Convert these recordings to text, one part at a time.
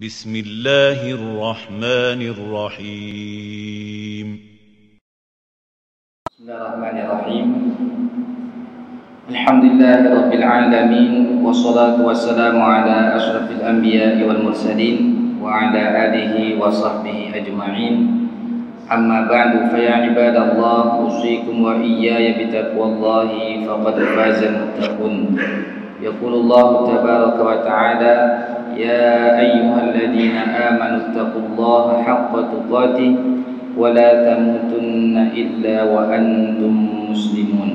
بسم الله الرحمن الرحيم بسم الله الرحمن الرحيم الحمد لله رب العالمين والصلاة والسلام على أشرف الأنبياء والمرسلين وعلى آله وصحبه أجمعين أما بعد فيا عباد الله أوصيكم وإياي بتقوى الله فقد فاز المتقون يقول الله تبارك وتعالى يا أيها الذين آمنوا اتقوا الله حق تقاته ولا تموتن إلا وأنتم مسلمون.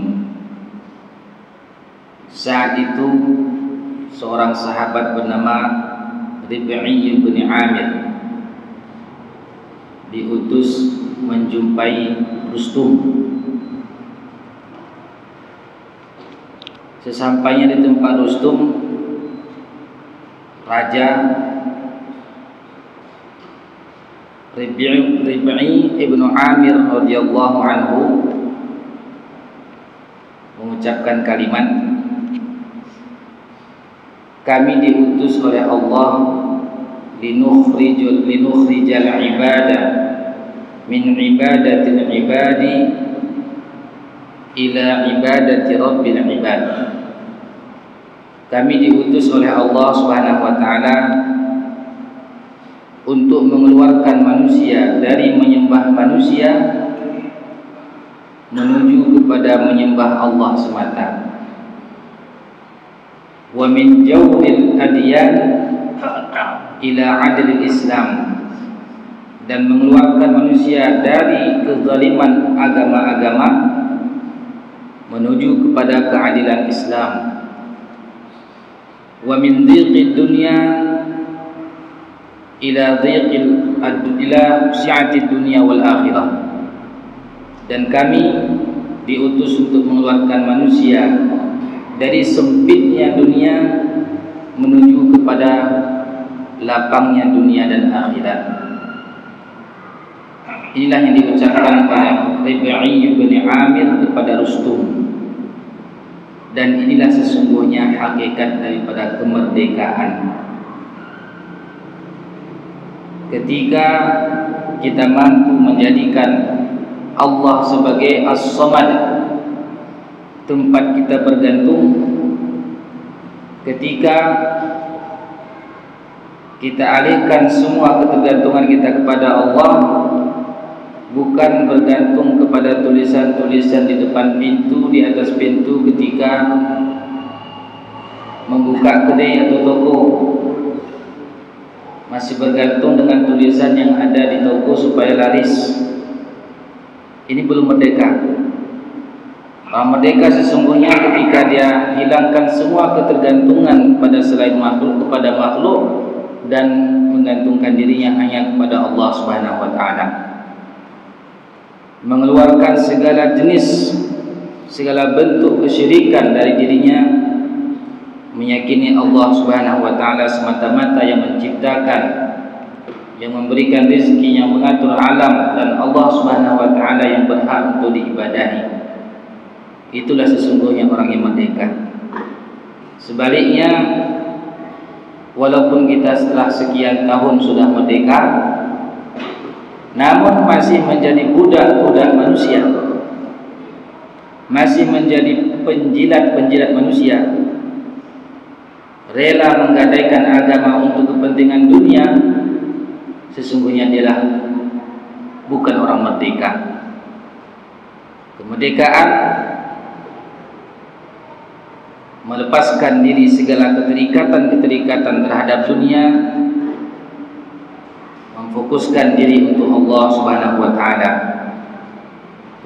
Saat itu seorang sahabat bernama Rib'i bin Amir diutus menjumpai Rustum. Sesampainya di tempat Rustum, Raja Rib'i ibn Amir radhiyallahu anhu mengucapkan kalimat, kami diutus oleh Allah linukhrijal ibadah min ibadatil ibadi ila ibadati rabbil ibad. Kami diutus oleh Allah Subhanahu wa taala untuk mengeluarkan manusia dari menyembah manusia menuju kepada menyembah Allah semata. Wa min jawril adyan ila adlil Islam, dan mengeluarkan manusia dari kezaliman agama-agama menuju kepada keadilan Islam. Wa min dhiqid dunya ila si'atid dunya wal akhirah, dan kami diutus untuk mengeluarkan manusia dari sempitnya dunia menuju kepada lapangnya dunia dan akhirat. Inilah yang diucapkan oleh Rib'i bin Amir kepada Rustum. Dan inilah sesungguhnya hakikat daripada kemerdekaan. Ketika kita mampu menjadikan Allah sebagai As-Samad, tempat kita bergantung, ketika kita alihkan semua ketergantungan kita kepada Allah, bukan bergantung kepada tulisan-tulisan di depan pintu, di atas pintu ketika membuka kedai atau toko, masih bergantung dengan tulisan yang ada di toko supaya laris. Ini belum merdeka. Orang merdeka sesungguhnya ketika dia hilangkan semua ketergantungan pada selain makhluk kepada makhluk dan menggantungkan dirinya hanya kepada Allah Subhanahu wa taala. Mengeluarkan segala jenis, segala bentuk kesyirikan dari dirinya, meyakini Allah Subhanahu wa taala semata-mata yang menciptakan, yang memberikan rezeki, yang mengatur alam, dan Allah Subhanahu wa taala yang berhak untuk diibadahi. Itulah sesungguhnya orang yang merdeka. Sebaliknya, walaupun kita setelah sekian tahun sudah merdeka, namun masih menjadi budak-budak manusia, masih menjadi penjilat-penjilat manusia, rela menggadaikan agama untuk kepentingan dunia, sesungguhnya dialah bukan orang merdeka. Kemerdekaan melepaskan diri segala keterikatan terhadap dunia, memfokuskan diri untuk Allah Subhanahu wa taala.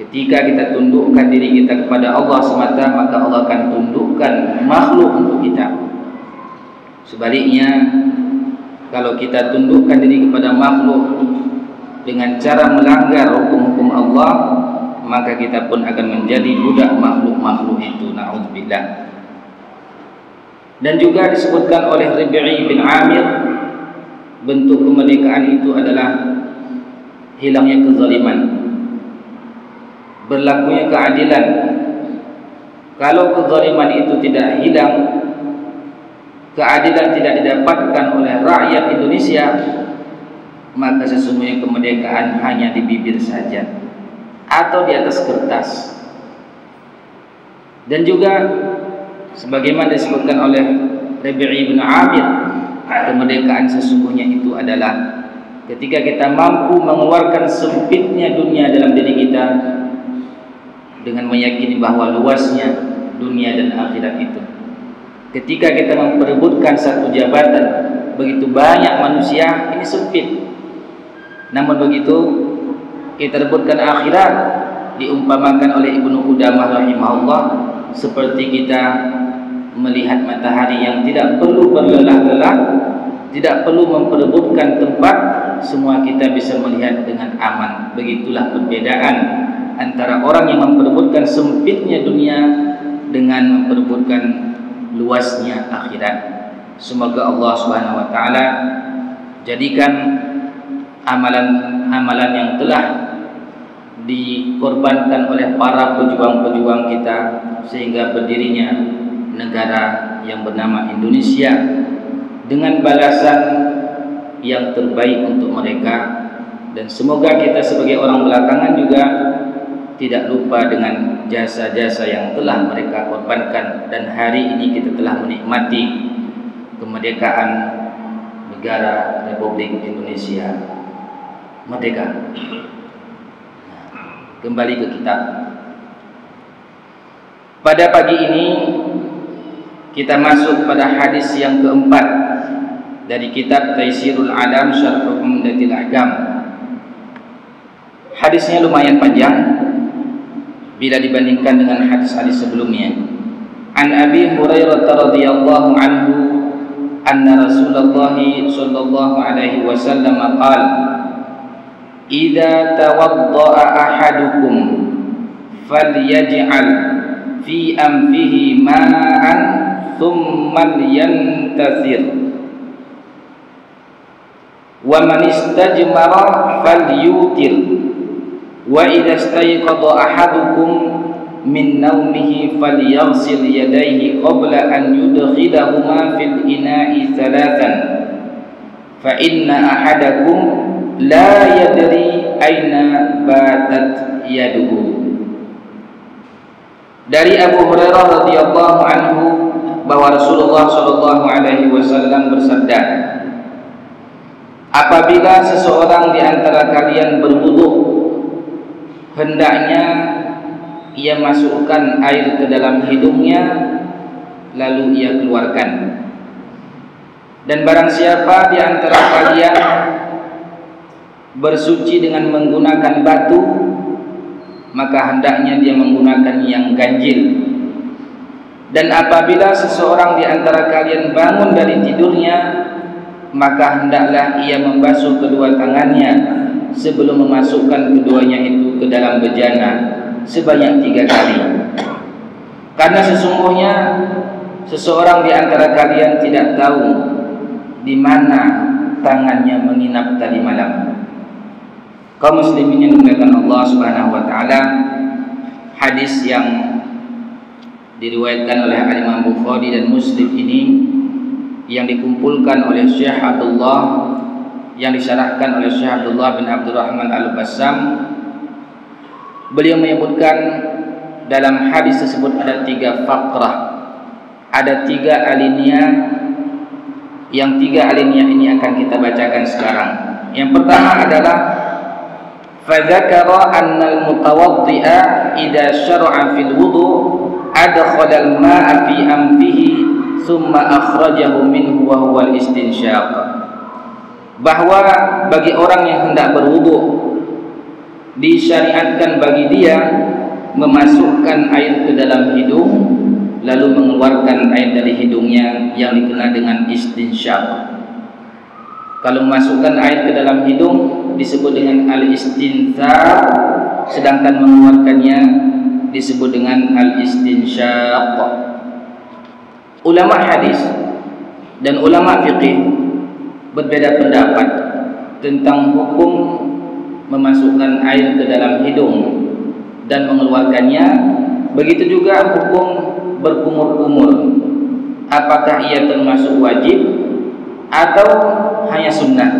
Ketika kita tundukkan diri kita kepada Allah semata, maka Allah akan tundukkan makhluk untuk kita. Sebaliknya, kalau kita tundukkan diri kepada makhluk dengan cara melanggar hukum-hukum Allah, maka kita pun akan menjadi budak makhluk-makhluk itu. Na'udzubillah. Dan juga disebutkan oleh Rib'i bin Amir, bentuk kemerdekaan itu adalah hilangnya kezaliman, berlakunya keadilan. Kalau kezaliman itu tidak hilang, keadilan tidak didapatkan oleh rakyat Indonesia, maka sesungguhnya kemerdekaan hanya di bibir saja atau di atas kertas. Dan juga sebagaimana disebutkan oleh Rabi'i bin Amir, kemerdekaan sesungguhnya itu adalah ketika kita mampu mengeluarkan sempitnya dunia dalam diri kita dengan meyakini bahwa luasnya dunia dan akhirat itu. Ketika kita memperebutkan satu jabatan, begitu banyak manusia, ini sempit. Namun begitu kita rebutkan akhirat, diumpamakan oleh Ibnu Qudamah rahimahullah seperti kita melihat matahari yang tidak perlu berlelah-lelah, tidak perlu memperebutkan tempat, semua kita bisa melihat dengan aman. Begitulah perbedaan antara orang yang memperebutkan sempitnya dunia dengan memperebutkan luasnya akhirat. Semoga Allah Subhanahu wa taala jadikan amalan-amalan yang telah dikorbankan oleh para pejuang-pejuang kita sehingga berdirinya negara yang bernama Indonesia dengan balasan yang terbaik untuk mereka. Dan semoga kita sebagai orang belakangan juga tidak lupa dengan jasa-jasa yang telah mereka korbankan, dan hari ini kita telah menikmati kemerdekaan negara Republik Indonesia merdeka. Kembali ke kitab. Pada pagi ini kita masuk pada hadis yang keempat dari kitab Taisirul Alam Syarh Umdatil Ahkam. Hadisnya lumayan panjang bila dibandingkan dengan hadis-hadis sebelumnya. An Abi Hurairah radhiyallahu anhu anna Rasulullah sallallahu alaihi wasallam qala idza tawadda'a ahadukum falyaj'al fi anfihi ma'an thumma yantathir wa man istajmara falyutir wa idza istayqadha ahadukum min nawmihi falyaghsil yadayhi qabla an yudkhilahuma fil ina'i thalathan fa inna ahadakum la yadri aina batat yaduhu. Dari Abu Hurairah radhiyallahu anhu bahwa Rasulullah sallallahu alaihi wasallam bersabda, apabila seseorang di antara kalian berwudu, hendaknya ia masukkan air ke dalam hidungnya lalu ia keluarkan. Dan barang siapa di antara kalian bersuci dengan menggunakan batu, maka hendaknya dia menggunakan yang ganjil. Dan apabila seseorang di antara kalian bangun dari tidurnya, maka hendaklah ia membasuh kedua tangannya sebelum memasukkan keduanya itu ke dalam bejana sebanyak 3 kali. Karena sesungguhnya seseorang di antara kalian tidak tahu di mana tangannya menginap tadi malam. Kaum muslimin yang dimuliakan Allah Subhanahu wa taala, hadis yang diriwayatkan oleh Imam Bukhari dan Muslim ini yang dikumpulkan oleh Syekh Abdullah, yang disyarahkan oleh Syekh Abdullah bin Abdurrahman Al-Bassam. Beliau menyebutkan dalam hadis tersebut ada 3 faqrah, ada 3 alinea, yang 3 alinea ini akan kita bacakan sekarang. Yang pertama adalah fadzakara annal mutawaddi'a idza syara'a fil wudu adkhala al-ma'a fi anfihi thumma akhrajahu minhu wa huwa al-istinsyaq. Bahwa bagi orang yang hendak berwudu disyariatkan bagi dia memasukkan air ke dalam hidung lalu mengeluarkan air dari hidungnya yang dikenal dengan istinsyaq. Kalau memasukkan air ke dalam hidung disebut dengan al-istinthar, sedangkan mengeluarkannya disebut dengan al-istinsyaq. Ulama hadis dan ulama fiqih berbeda pendapat tentang hukum memasukkan air ke dalam hidung dan mengeluarkannya. Begitu juga hukum berkumur-kumur apakah ia termasuk wajib atau hanya sunnah?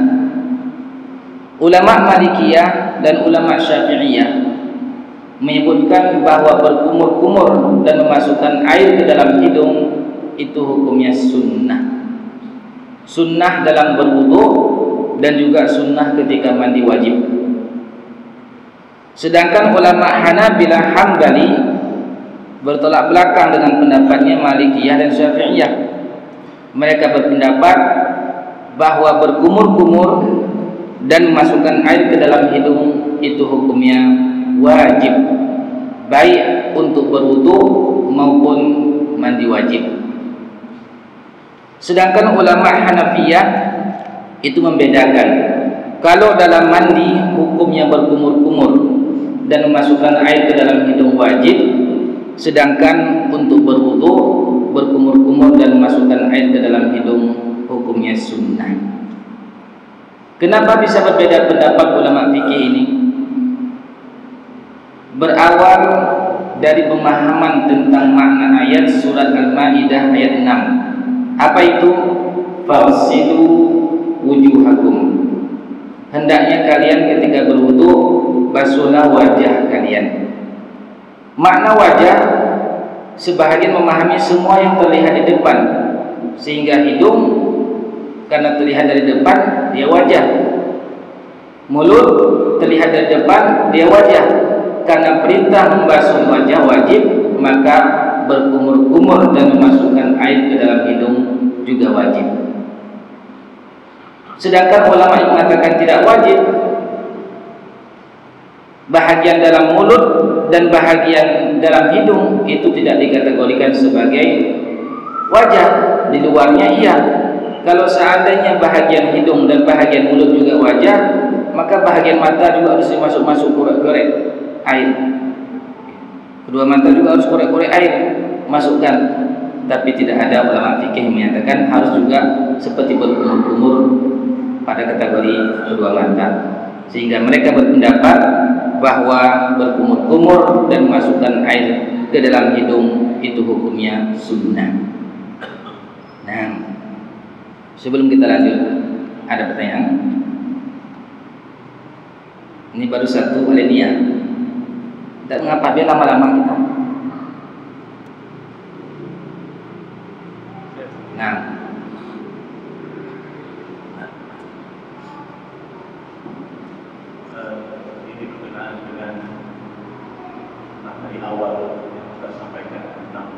Ulama Malikiyah dan ulama Syafi'iyah menyebutkan bahwa berkumur-kumur dan memasukkan air ke dalam hidung itu hukumnya sunnah. Sunnah dalam berwudu dan juga sunnah ketika mandi wajib. Sedangkan ulama Hanabilah Hambali bertolak belakang dengan pendapatnya Malikiyah dan Syafi'iyah. Mereka berpendapat bahwa berkumur-kumur dan memasukkan air ke dalam hidung itu hukumnya wajib, baik untuk berwudu maupun mandi wajib. Sedangkan ulama Hanafiyah itu membedakan, kalau dalam mandi hukumnya berkumur-kumur dan memasukkan air ke dalam hidung wajib, sedangkan untuk berwudu berkumur-kumur dan memasukkan air ke dalam hidung hukumnya sunnah. Kenapa bisa berbeda pendapat ulama fikih ini? Berawal dari pemahaman tentang makna ayat surat Al-Maidah ayat 6. Apa itu? Fawsilu wujuhakum. Hendaknya kalian ketika berwudu basuhlah wajah kalian. Makna wajah sebahagian memahami semua yang terlihat di depan, sehingga hidung karena terlihat dari depan dia wajah, mulut terlihat dari depan dia wajah. Karena perintah membasuh wajah wajib, maka berkumur-kumur dan memasukkan air ke dalam hidung juga wajib. Sedangkan ulama yang mengatakan tidak wajib, bahagian dalam mulut dan bahagian dalam hidung itu tidak dikategorikan sebagai wajah. Di luarnya iya. Kalau seandainya bahagian hidung dan bahagian mulut juga wajah, maka bahagian mata juga harus dimasuk-masuk korek-korek air. Kedua mata juga harus korek-korek air masukkan. Tapi tidak ada ulama fikih yang menyatakan harus juga seperti berkumur-kumur pada kategori kedua mata. Sehingga mereka berpendapat bahwa berkumur-kumur dan memasukkan air ke dalam hidung itu hukumnya sunnah. Nah, sebelum kita lanjut, ada pertanyaan? Ini baru satu alinea. Dan mengapa dia lama-lama kita? Nah, ini berkenaan dengan materi awal yang kita sampaikan tentang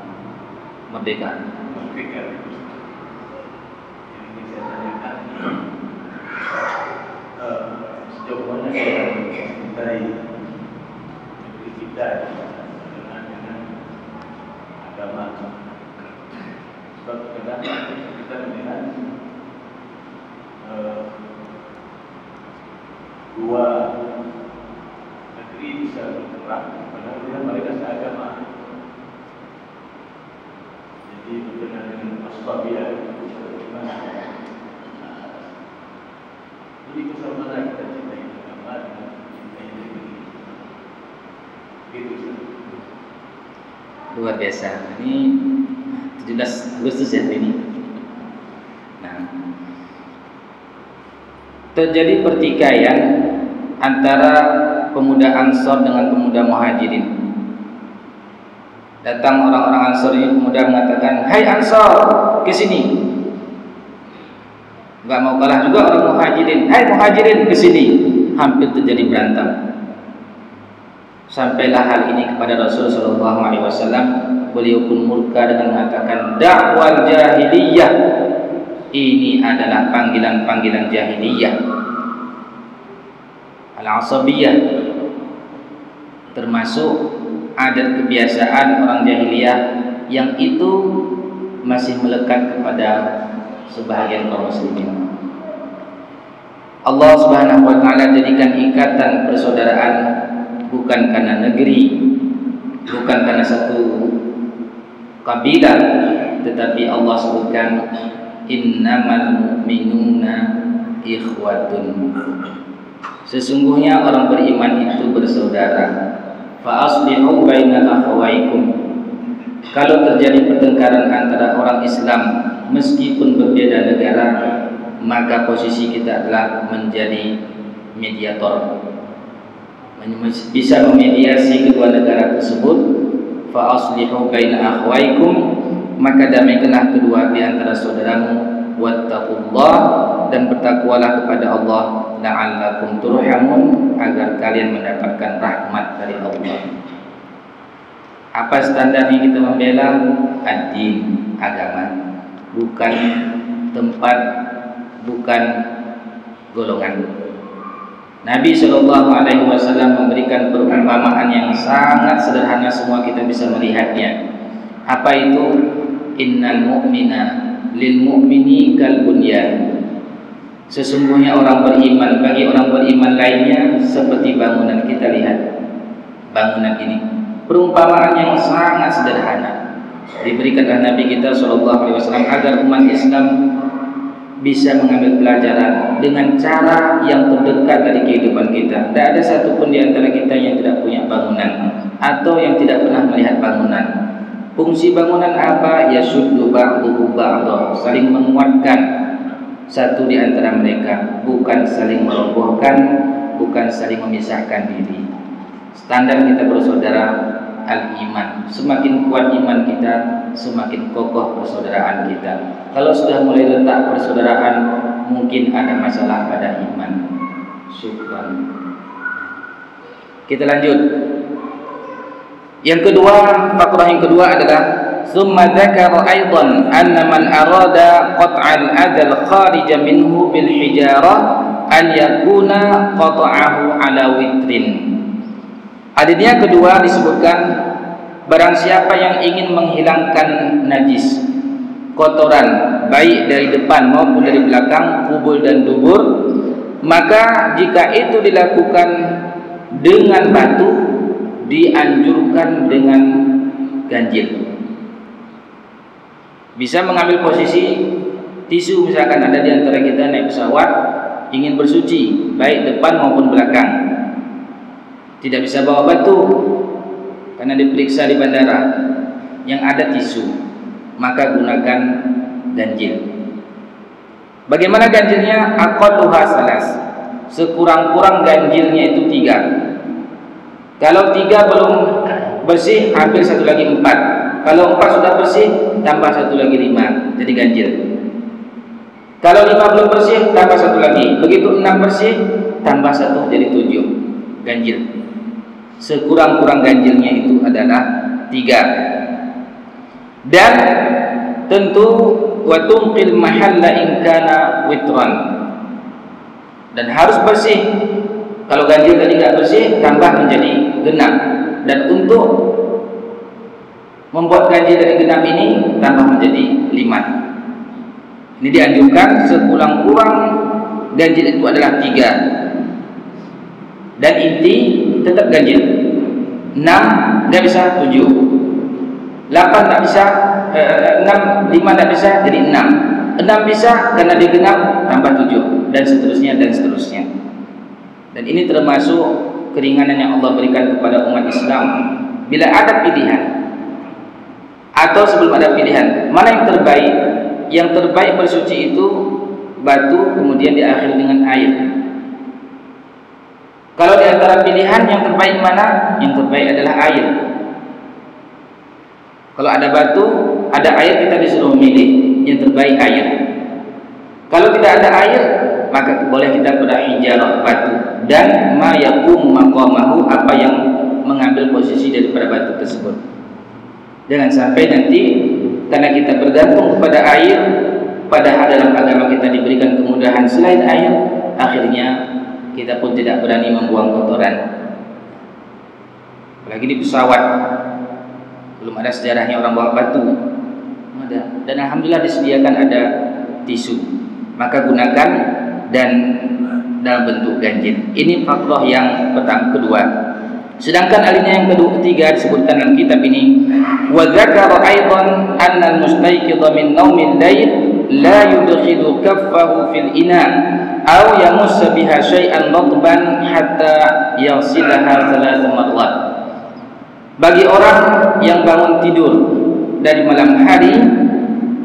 merdeka. Merdeka. Yang ingin saya tanyakan, sejauh mana saya mencintai negeri kita dengan agama. Sebab kadang kita melihat dua negeri bisa berperang padahal mereka seagama. Jadi berkenaan dengan asbabiyah bagaimana? Jadi kesamaan kita cintai agama dengan cintai negeri. Gitu saja. Luar biasa. Ini 17 Agustus ya ini. Nah, terjadi pertikaian antara pemuda Ansor dengan pemuda Muhajirin. Datang orang-orang Ansor ini, pemuda mengatakan, "Hai Ansor, ke sini." Enggak mau kalah juga orang Muhajirin. "Hai Muhajirin, ke sini." Hampir terjadi berantem. Sampailah hal ini kepada Rasul sallallahu alaihi wasallam. Beliau pun murka dengan mengatakan, "Dakwal jahiliyah." Ini adalah panggilan-panggilan jahiliyah. Al-asabiyah, termasuk adat kebiasaan orang jahiliyah yang itu masih melekat kepada sebahagian kaum muslimin. Allah Subhanahu wa taala jadikan ikatan persaudaraan bukan karena negeri, bukan karena satu kabilah, tetapi Allah sebutkan innamal mu'minuna ikhwatun. Sesungguhnya orang beriman itu bersaudara. Fa aslihu baina akhawaykum. kalau terjadi pertengkaran antara orang Islam meskipun berbeda negara, maka posisi kita adalah menjadi mediator, bisa memediasi kedua negara tersebut. Fa aslihu baina akhwaikum, maka damaikanlah kedua di antara saudaramu. Wattaqullah, dan bertakwalah kepada Allah, la'allakum turhamun, agar kalian mendapatkan rahmat dari Allah. Apa standarnya kita membela? Ad-din, agama, bukan tempat, bukan golongan. Nabi SAW memberikan perumpamaan yang sangat sederhana, semua kita bisa melihatnya. Apa itu? Innal mu'mina lil mu'mini kal bunyan. Sesungguhnya orang beriman bagi orang beriman lainnya seperti bangunan. Kita lihat bangunan ini, perumpamaan yang sangat sederhana diberikan oleh Nabi kita SAW agar umat Islam bisa mengambil pelajaran dengan cara yang terdekat dari kehidupan kita. Tidak ada satupun di antara kita yang tidak punya bangunan atau yang tidak pernah melihat bangunan. Fungsi bangunan apa? Yasuddu ba'duhu ba'dha, saling menguatkan satu di antara mereka, bukan saling merobohkan, bukan saling memisahkan diri. Standar kita bersaudara al-iman. Semakin kuat iman kita, semakin kokoh persaudaraan kita. Kalau sudah mulai retak persaudaraan, mungkin ada masalah pada iman. Syukran. Kita lanjut. Yang kedua, fakrah yang kedua adalah summa dzakara aidan anna man arada qat'al adal kharija minhu bil hijarah an yakuna qat'ahu ala witrin. Adanya kedua disebutkan barang siapa yang ingin menghilangkan najis, kotoran baik dari depan maupun dari belakang, kubul dan dubur, maka jika itu dilakukan dengan batu, dianjurkan dengan ganjil. Bisa mengambil posisi tisu, misalkan ada di antara kita naik pesawat ingin bersuci baik depan maupun belakang, tidak bisa bawa batu karena diperiksa di bandara, yang ada tisu, maka gunakan ganjil. Bagaimana ganjilnya? Aqalluha salas, sekurang-kurang ganjilnya itu 3. Kalau 3 belum bersih, ambil satu lagi 4. Kalau 4 sudah bersih, tambah satu lagi 5, jadi ganjil. Kalau 5 belum bersih, tambah satu lagi. Begitu 6 bersih, tambah 1 jadi 7, ganjil. Sekurang-kurang ganjilnya itu adalah 3. Dan tentu watunqil mahalla in kana witran, dan harus bersih. Kalau ganjil tadi nggak bersih, tambah menjadi genap. Dan untuk membuat ganjil dari genap ini, tambah menjadi 5. Ini dianjurkan sekurang-kurang ganjil itu adalah 3. Dan inti tetap ganjil. 6 nggak bisa, 7. 8 nggak bisa, 5 nggak bisa, jadi 6. 6 bisa karena digenap, tambah 7, dan seterusnya dan seterusnya. Dan ini termasuk keringanan yang Allah berikan kepada umat Islam. Bila ada pilihan atau sebelum ada pilihan, mana yang terbaik? Yang terbaik bersuci itu batu, kemudian diakhiri dengan air. Kalau di antara pilihan, yang terbaik mana? Yang terbaik adalah air. Kalau ada batu, ada air, kita disuruh milih. Yang terbaik air. Kalau tidak ada air, maka boleh kita berhijarah, batu, dan ma yaqumu maqamahu, apa yang mengambil posisi daripada batu tersebut. Jangan sampai nanti karena kita bergantung kepada air, padahal dalam agama kita diberikan kemudahan selain air, akhirnya kita pun tidak berani membuang kotoran. Apalagi di pesawat, belum ada sejarahnya orang bawa batu. Ada. Dan alhamdulillah disediakan ada tisu. Maka gunakan, dan dalam bentuk ganjil. Ini fakrah yang kedua. Sedangkan alinea yang ketiga disebutkan dalam kitab ini, wa dzakara aidan anna al-mustayqidha min naumil lail la yudkhilu kaffahu fil ina aw yamussa biha syai'an ratban hatta yasilaha 3 marrat. Bagi orang yang bangun tidur dari malam hari,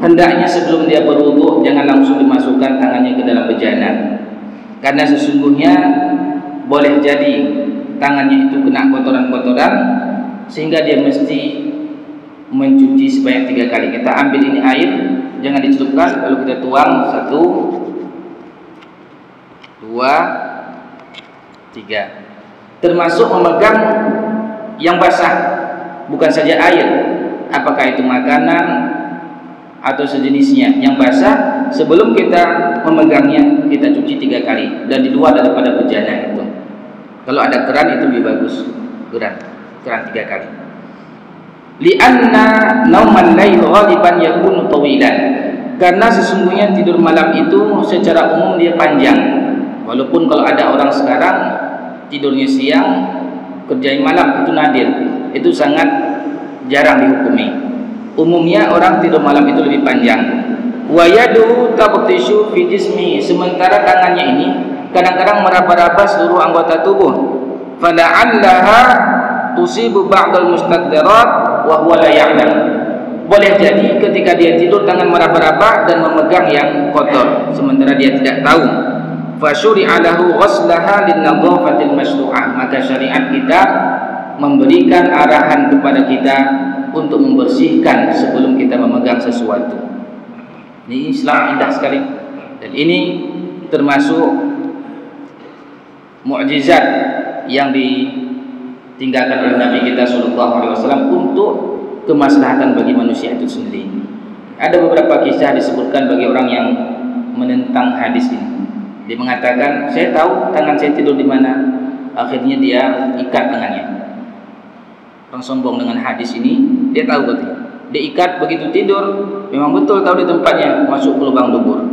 hendaknya sebelum dia berwudu jangan langsung dimasukkan tangannya ke dalam bejana, karena sesungguhnya boleh jadi tangannya itu kena kotoran-kotoran sehingga dia mesti mencuci sebanyak 3 kali. Kita ambil ini air, jangan dicelupkan, lalu kita tuang 1, 2, 3. Termasuk memegang yang basah, bukan saja air, apakah itu makanan atau sejenisnya yang basah, sebelum kita memegangnya kita cuci 3 kali, dan di luar daripada bejana itu. Kalau ada keran itu lebih bagus, keran 3 kali. Li'anna naumal lail ghaliban yakunu tawilan, karena sesungguhnya tidur malam itu secara umum dia panjang. Walaupun kalau ada orang sekarang tidurnya siang, kerjain malam, itu nadir, itu sangat jarang dihukumi. Umumnya orang tidur malam itu lebih panjang. Wa yadu tabtishu fi jismi, sementara tangannya ini kadang-kadang meraba-raba seluruh anggota tubuh. Fala'allaha tusibu ba'dal mustaqdirat wa huwa la ya'lam. Boleh jadi ketika dia tidur tangan meraba-raba dan memegang yang kotor sementara dia tidak tahu. Fa syuri'a lahu ghuslaha lin-nadhafatil masyru'ah, maka syariat kita memberikan arahan kepada kita untuk membersihkan sebelum kita memegang sesuatu. Ini Islam indah sekali, dan ini termasuk mukjizat yang ditinggalkan oleh Nabi kita SAW untuk kemaslahatan bagi manusia itu sendiri. Ada beberapa kisah disebutkan bagi orang yang menentang hadis ini. Dia mengatakan, saya tahu tangan saya tidur di mana. Akhirnya dia ikat tangannya. Orang sombong dengan hadis ini, dia tahu betul. Dia ikat begitu tidur, memang betul tahu di tempatnya, masuk ke lubang dubur.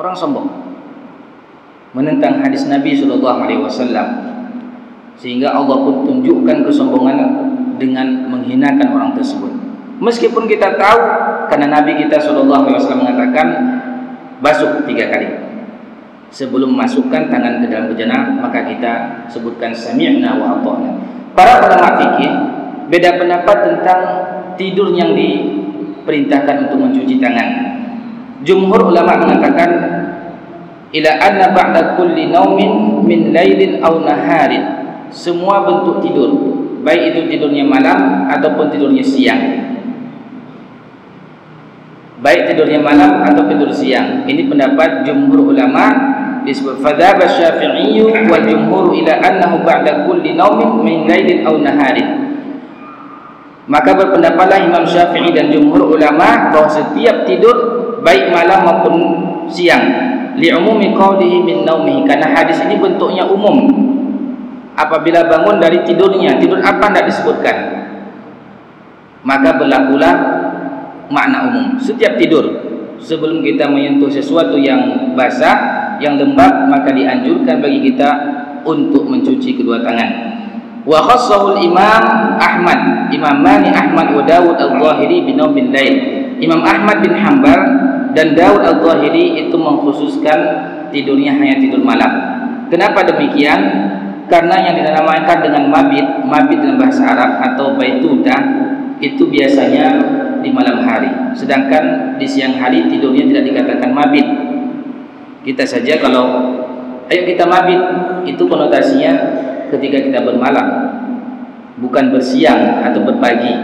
Orang sombong menentang hadis Nabi SAW, sehingga Allah pun tunjukkan kesombongan dengan menghinakan orang tersebut. Meskipun kita tahu, karena Nabi kita SAW mengatakan basuh 3 kali sebelum masukkan tangan ke dalam bejana, maka kita sebutkan sami'na wa ata'na. Para ulama fikih beda pendapat tentang tidur yang diperintahkan untuk mencuci tangan. Jumhur ulama mengatakan ila anna ba'da kulli naumin min lailin aw naharin, semua bentuk tidur, baik itu tidurnya malam ataupun tidurnya siang, baik tidurnya malam atau tidur siang. Ini pendapat jumhur ulama. Disebut fadzhab asy-Syafi'i wal jumhur ila annahu ba'da kulli naumin min lailin aw naharin. Maka berpendapatlah Imam Syafi'i dan jumhur ulama bahwa setiap tidur baik malam maupun siang, li'umumi qawlihi min naumihi, karena hadis ini bentuknya umum. Apabila bangun dari tidurnya, tidur apa tidak disebutkan, maka berlakulah makna umum. Setiap tidur sebelum kita menyentuh sesuatu yang basah, yang lembab, maka dianjurkan bagi kita untuk mencuci kedua tangan. Wa khassahu al-Imam Ahmad, Imamani Ahmad wa Dawud al-Zahiri bi naumil lail. Imam Ahmad bin Hanbal dan Dawud al-Zahiri itu mengkhususkan tidurnya hanya tidur malam. Kenapa demikian? Karena yang dinamakan dengan mabit dalam bahasa Arab atau baitutah itu biasanya di malam hari, sedangkan di siang hari tidurnya tidak dikatakan mabit. Kita saja kalau ayo kita mabit, itu konotasinya ketika kita bermalam, bukan bersiang atau berpagi.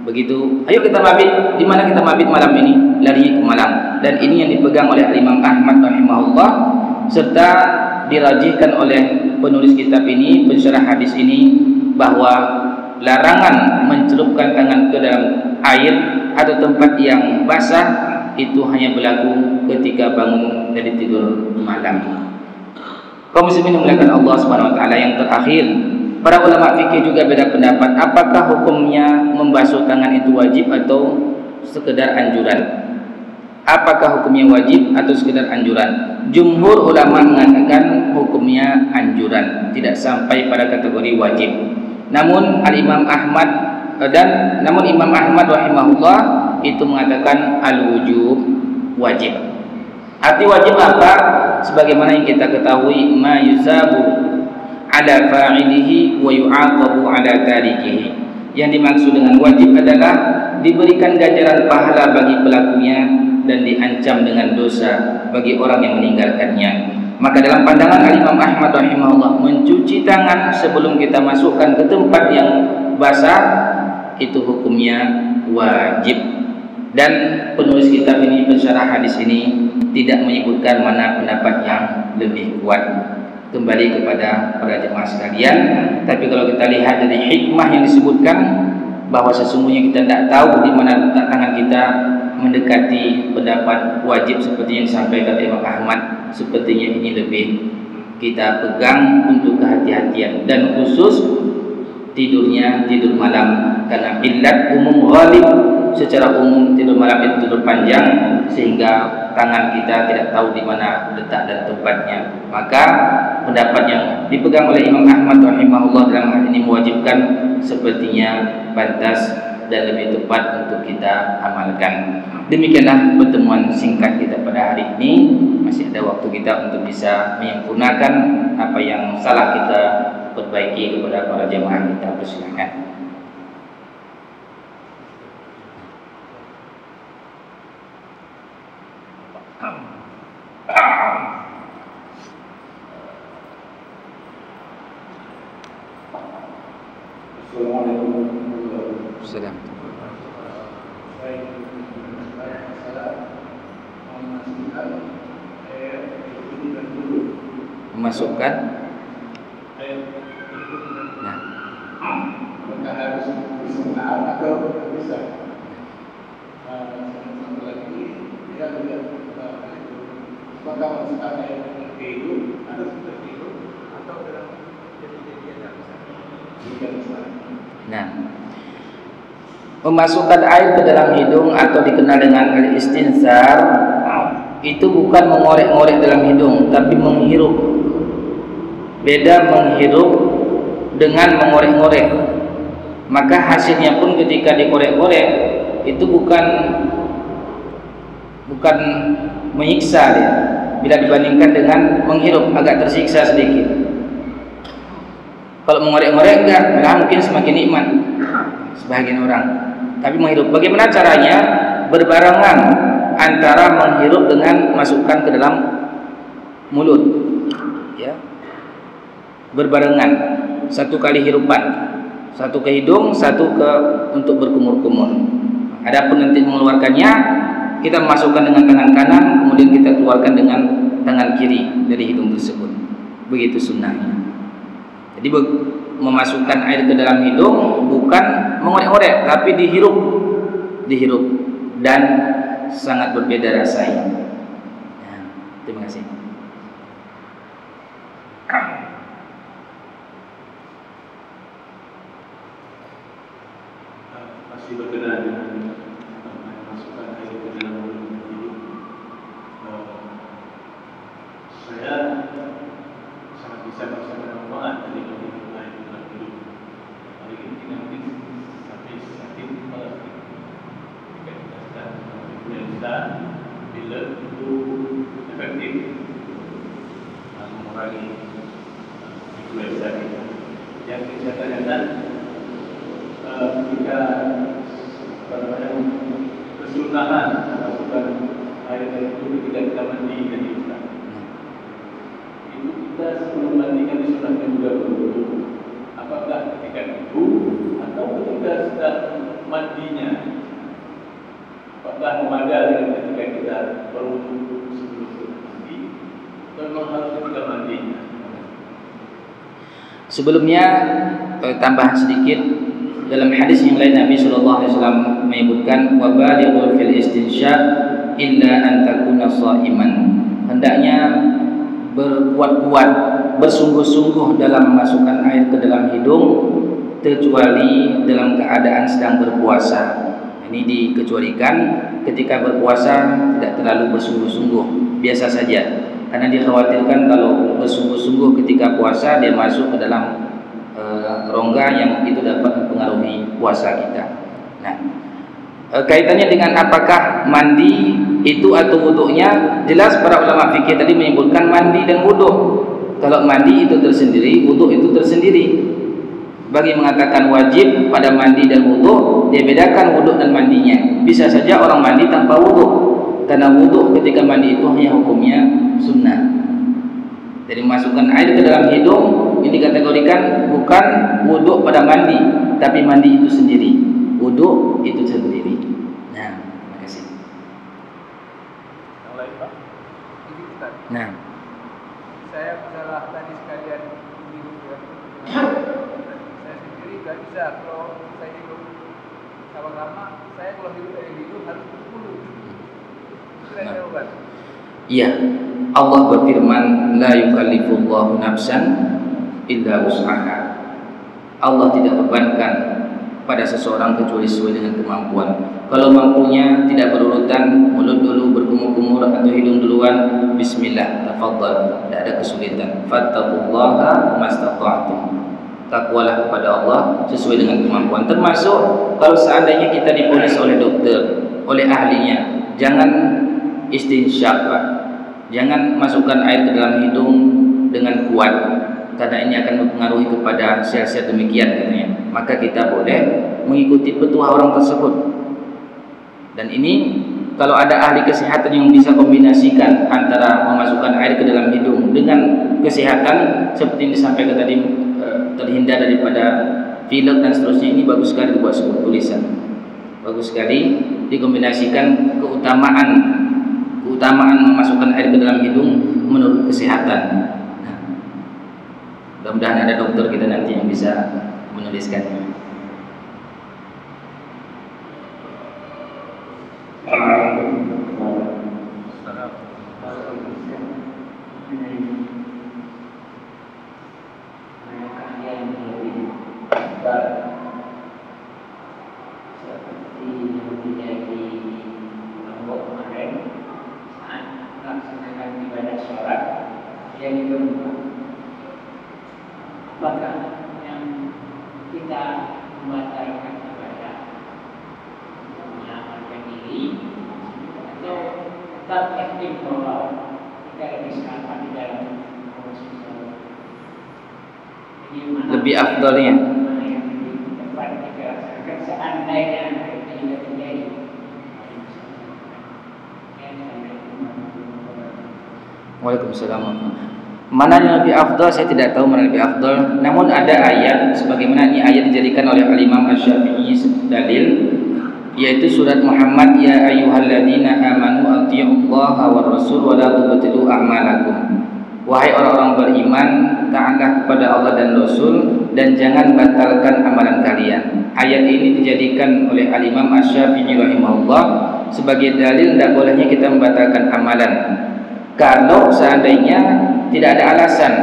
Begitu, ayo kita mabit. Di mana kita mabit malam ini? Lari ke malam. Dan ini yang dipegang oleh Imam Ahmad rahimahullah, serta dirajihkan oleh penulis kitab ini, pensyarah hadis ini, bahwa larangan mencelupkan tangan ke dalam air atau tempat yang basah itu hanya berlaku ketika bangun dari tidur malam. Kaum muslimin dimuliakan Allah Subhanahu wa taala. Yang terakhir, para ulama fikih juga beda pendapat apakah hukumnya membasuh tangan itu wajib atau sekedar anjuran. Apakah hukumnya wajib atau sekedar anjuran? Jumhur ulama mengatakan hukumnya anjuran, tidak sampai pada kategori wajib. Namun Imam Ahmad rahimahullah itu mengatakan al-wujub, wajib. Arti wajib apa? Sebagaimana yang kita ketahui, ma yusabu ala fa'ilihi wa yu'aqabu ala tarikihi. Yang dimaksud dengan wajib adalah diberikan ganjaran pahala bagi pelakunya dan diancam dengan dosa bagi orang yang meninggalkannya. Maka dalam pandangan Imam Ahmad rahimahullah, mencuci tangan sebelum kita masukkan ke tempat yang basah itu hukumnya wajib. Dan penulis kitab ini, pensyarah hadis ini, tidak menyebutkan mana pendapat yang lebih kuat. Kembali kepada para jemaah sekalian. Tapi kalau kita lihat dari hikmah yang disebutkan, bahawa sesungguhnya kita tidak tahu di mana letak tangan kita mendekati pendapat wajib seperti yang disampaikan Imam Ahmad, sepertinya ini lebih kita pegang untuk kehati-hatian. Dan khusus tidurnya tidur malam, karena illat umum ghalib, secara umum tidur malam itu tidur panjang, sehingga tangan kita tidak tahu di mana letak dan tempatnya. Maka pendapat yang dipegang oleh Imam Ahmad rahimahullah dalam hal ini mewajibkan sepertinya pantas dan lebih tepat untuk kita amalkan. Demikianlah pertemuan singkat kita pada hari ini. Masih ada waktu kita untuk bisa menyempurnakan apa yang salah kita perbaiki kepada para jemaah kita. Persilakan. Assalamualaikum warahmatullahi Salam. Memasukkan. Nah, apakah harus bersamaan atau bisa? Satu lagi, dia juga apakah masukkan air ke hidung atau seperti itu atau dalam kejadian yang besar? nah, memasukkan air ke dalam hidung atau dikenal dengan al-istinsar itu bukan mengorek-ngorek dalam hidung, tapi menghirup. Beda menghirup dengan mengorek-ngorek. Maka hasilnya pun ketika dikorek-korek itu bukan menyiksa dia. Bila dibandingkan dengan menghirup, agak tersiksa sedikit. Kalau mengorek-ngorek enggak, malah mungkin semakin nikmat sebagian orang. Tapi menghirup, bagaimana caranya? Berbarengan antara menghirup dengan masukkan ke dalam mulut, ya. Berbarengan, satu kali hirupan, satu ke hidung, satu ke untuk berkumur-kumur. Adapun nanti mengeluarkannya, kita masukkan dengan tangan kanan, kemudian kita keluarkan dengan tangan kiri dari hidung tersebut. Begitu sunnahnya. Jadi memasukkan air ke dalam hidung bukan mengorek-ngorek, tapi dihirup dan sangat berbeda rasanya. Ya, terima kasih. Masih berkenaan dengan masukkan air ke dalam mulut. Saya sangat bisa merasakan manfaat dari air ke dalam hidup. Hari ini kita mungkin sampai sakit kepala ketika kita sedang influenza, bila itu efektif mengurangi influenza kita. Yang saya tanyakan, ketika kesunahan masukkan air dari itu ketika kita mandi dari Ustaz, itu kita sebelum mandi kan disunahkan juga berwudu. Apakah ketika itu atau ketika sedang mandinya? Apakah memadai dengan ketika kita berwudu sebelum kita mandi atau memang harus ketika mandinya? Sebelumnya tambahan sedikit, dalam hadis yang lain Nabi SAW menyebutkan wabalighul fil istinsyaq illa an takuna sha'iman. Hendaknya berkuat-kuat, bersungguh-sungguh dalam memasukkan air ke dalam hidung kecuali dalam keadaan sedang berpuasa. Ini dikecualikan ketika berpuasa, tidak terlalu bersungguh-sungguh, biasa saja. Karena dikhawatirkan kalau bersungguh-sungguh ketika puasa dia masuk ke dalam rongga yang itu dapat mempengaruhi puasa kita. Nah, kaitannya dengan apakah mandi itu atau wuduknya, jelas para ulama fikih tadi menyebutkan mandi dan wuduk. Kalau mandi itu tersendiri, wuduk itu tersendiri. Bagi mengatakan wajib pada mandi dan wudhu, dia bedakan wudhu dan mandinya. Bisa saja orang mandi tanpa wudhu, karena wudhu ketika mandi itu hanya hukumnya sunnah. Jadi memasukkan air ke dalam hidung ini dikategorikan bukan wudhu pada mandi, tapi mandi itu sendiri, wudhu itu sendiri. Nah, terima kasih. Yang lain Pak? Ini Ustaz. Nah, Saya salah tadi sekalian hidup ya. Saya sendiri nggak bisa kalau saya hidup sama lama. Saya kalau hidup dari hidup harus 10. Itu yang saya ubah. iya. Allah berfirman, la yukallifullahu nafsan illa wus'aha. Allah tidak bebankan pada seseorang kecuali sesuai dengan kemampuan. Kalau mampunya tidak berurutan, mulut dulu berkumur-kumur atau hidung duluan, bismillah, tafadhal, tidak ada kesulitan. Fattaqullaha mastata'tum. Takwalah kepada Allah sesuai dengan kemampuan. Termasuk kalau seandainya kita diponis oleh dokter, oleh ahlinya, jangan istinsyaq, Pak. Jangan masukkan air ke dalam hidung dengan kuat, karena ini akan mempengaruhi kepada sel-sel demikian katanya. Maka kita boleh mengikuti petuah orang tersebut. Dan ini kalau ada ahli kesehatan yang bisa kombinasikan antara memasukkan air ke dalam hidung dengan kesehatan seperti yang disampaikan tadi, terhindar daripada pilek dan seterusnya, ini bagus sekali dibuat sebuah tulisan. Bagus sekali dikombinasikan keutamaan memasukkan air ke dalam hidung menurut kesehatan. Nah, mudah-mudahan ada dokter kita nanti yang bisa menuliskannya. Apakah yang kita membatalkan ibadah menyelamatkan diri atau tetap yakin bahwa kita lebih selamat di dalam proses Lebih afdalnya. mana yang lebih tepat kita rasakan seandainya itu tidak terjadi. Waalaikumsalam. Mana yang lebih afdal saya tidak tahu mana lebih afdal. Namun ada ayat sebagaimana ini ayat dijadikan oleh Al-Imam Asy-Syafi'i dalil, yaitu surat Muhammad, ya ayyuhalladzina amanu atti'ullaha war rasul wa la tubtilu a'malakum. Wahai orang-orang beriman, taatlah kepada Allah dan Rasul dan jangan batalkan amalan kalian. Ayat ini dijadikan oleh Al-Imam Asy-Syafi'i rahimahullah sebagai dalil tidak bolehnya kita membatalkan amalan. Kalau seandainya tidak ada alasan,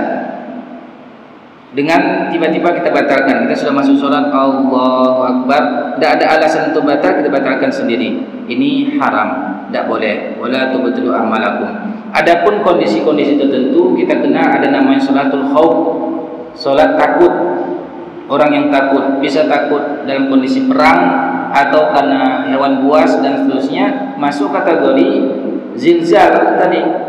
dengan tiba-tiba kita batalkan, kita sudah masuk sholat Allahu Akbar, tidak ada alasan untuk batal, kita batalkan sendiri. Ini haram, tidak boleh. Wala tubtilu a'malakum. Adapun kondisi-kondisi tertentu kita kena ada namanya sholatul khauf, sholat takut. Orang yang takut, bisa takut dalam kondisi perang atau karena hewan buas dan seterusnya, masuk kategori zilzal tadi.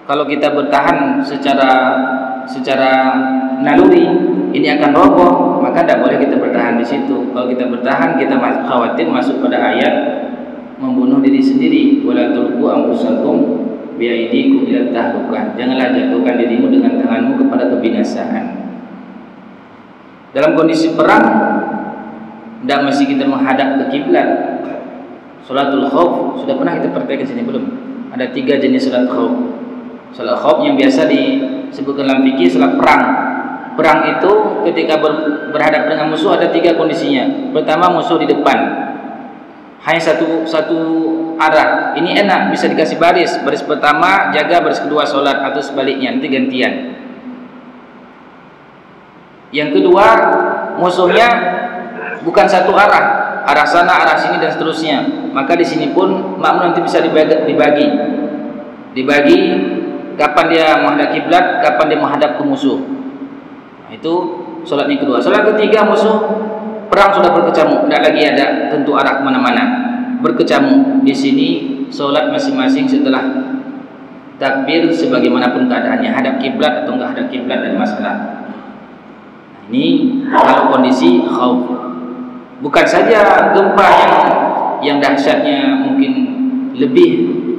Kalau kita bertahan secara naluri, ini akan roboh, maka tidak boleh kita bertahan di situ. Kalau kita bertahan, kita khawatir masuk pada ayat membunuh diri sendiri. Wala tulqu anfusakum biaidikum ila tahlukah. Janganlah jatuhkan dirimu dengan tanganmu kepada kebinasaan. Dalam kondisi perang, tidak mesti kita menghadap ke kiblat. Salatul khauf sudah pernah kita praktekkan sini belum? Ada 3 jenis salat khauf. Salat khauf yang biasa disebutkan dalam fikih salat perang. Perang itu ketika berhadapan dengan musuh ada 3 kondisinya. Pertama, musuh di depan, hanya satu arah. Ini enak, bisa dikasih baris. Baris pertama jaga, baris kedua sholat, atau sebaliknya, nanti gantian. Yang kedua, musuhnya bukan satu arah, arah sana, arah sini dan seterusnya. Maka di sini pun makmum nanti bisa dibagi kapan dia menghadap kiblat, kapan dia menghadap ke musuh. Nah, itu sholat yang kedua. Sholat ketiga, musuh perang sudah berkecamuk, tidak lagi ada tentu arah kemana-mana, berkecamuk. Di sini sholat masing-masing setelah takbir sebagaimanapun keadaannya, hadap kiblat atau enggak hadap kiblat, dan masalah. Nah, Ini kalau kondisi khauf. Bukan saja gempa yang dahsyatnya mungkin lebih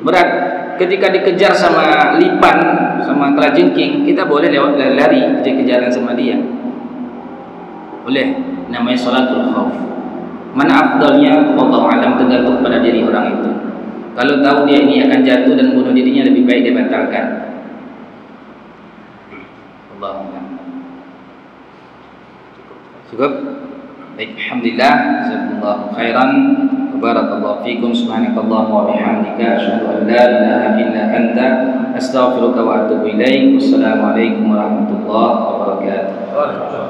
berat, ketika dikejar sama lipan, sama kalajengking, kita boleh lewat lari kejar-kejaran sama dia. Boleh, namanya salatul khauf. Mana afdalnya Allah alam, tergantung pada diri orang itu. Kalau tahu dia ini akan jatuh dan bunuh dirinya, lebih baik dia batalkan. Allah alam. Cukup. Baik, alhamdulillah, jazakumullahu khairan, barakallahu fikum, subhanakallahumma wa bihamdika, asyhadu an la ilaha illa anta, astaghfiruka wa atubu ilaik. Wassalamualaikum warahmatullahi wabarakatuh.